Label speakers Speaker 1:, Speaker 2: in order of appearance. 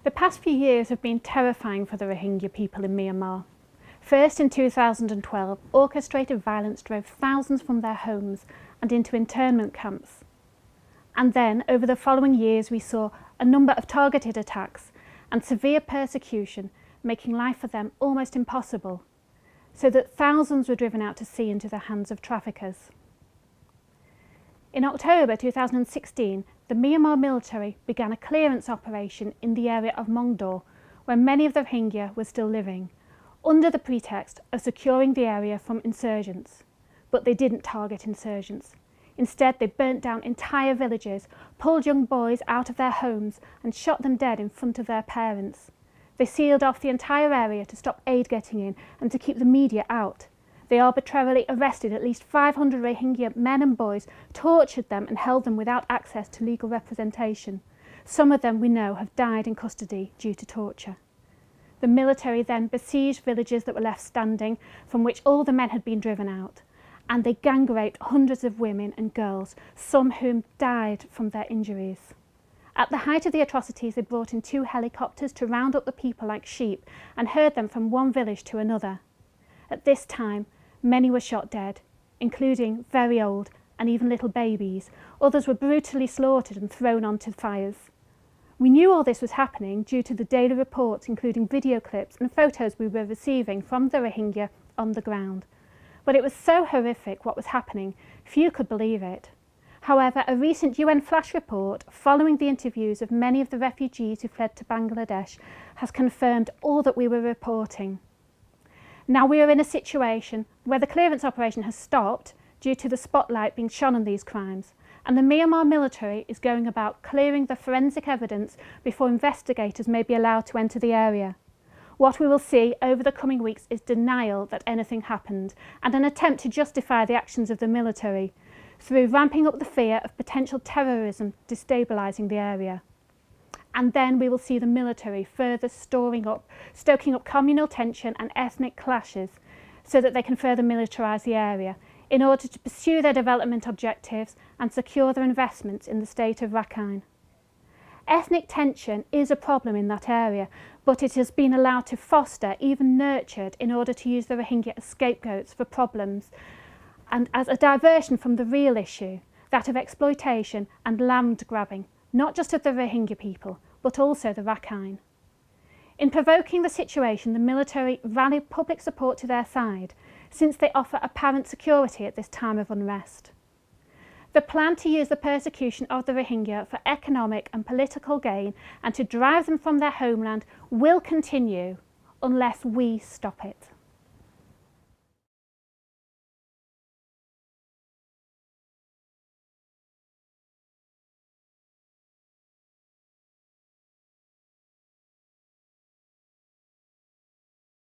Speaker 1: The past few years have been terrifying for the Rohingya people in Myanmar. First, in 2012, orchestrated violence drove thousands from their homes and into internment camps. And then, over the following years, we saw a number of targeted attacks and severe persecution, making life for them almost impossible, so that thousands were driven out to sea into the hands of traffickers. In October 2016, the Myanmar military began a clearance operation in the area of Maungdaw, where many of the Rohingya were still living, under the pretext of securing the area from insurgents. But they didn't target insurgents. Instead, they burnt down entire villages, pulled young boys out of their homes and shot them dead in front of their parents. They sealed off the entire area to stop aid getting in and to keep the media out. They arbitrarily arrested at least 500 Rohingya men and boys, tortured them and held them without access to legal representation. Some of them, we know, have died in custody due to torture. The military then besieged villages that were left standing, from which all the men had been driven out, and they gang raped hundreds of women and girls, some whom died from their injuries. At the height of the atrocities, they brought in 2 helicopters to round up the people like sheep and herd them from one village to another. At this time, many were shot dead, including very old and even little babies. Others were brutally slaughtered and thrown onto fires. We knew all this was happening due to the daily reports, including video clips and photos we were receiving from the Rohingya on the ground. But it was so horrific what was happening, few could believe it. However, a recent UN flash report, following the interviews of many of the refugees who fled to Bangladesh, has confirmed all that we were reporting. Now we are in a situation where the clearance operation has stopped due to the spotlight being shone on these crimes, and the Myanmar military is going about clearing the forensic evidence before investigators may be allowed to enter the area. What we will see over the coming weeks is denial that anything happened and an attempt to justify the actions of the military through ramping up the fear of potential terrorism destabilising the area. And then we will see the military further stoking up communal tension and ethnic clashes so that they can further militarise the area in order to pursue their development objectives and secure their investments in the state of Rakhine. Ethnic tension is a problem in that area, but it has been allowed to foster, even nurtured, in order to use the Rohingya as scapegoats for problems and as a diversion from the real issue, that of exploitation and land grabbing, not just of the Rohingya people, but also the Rakhine. In provoking the situation, the military rallied public support to their side, since they offer apparent security at this time of unrest. The plan to use the persecution of the Rohingya for economic and political gain and to drive them from their homeland will continue unless we stop it.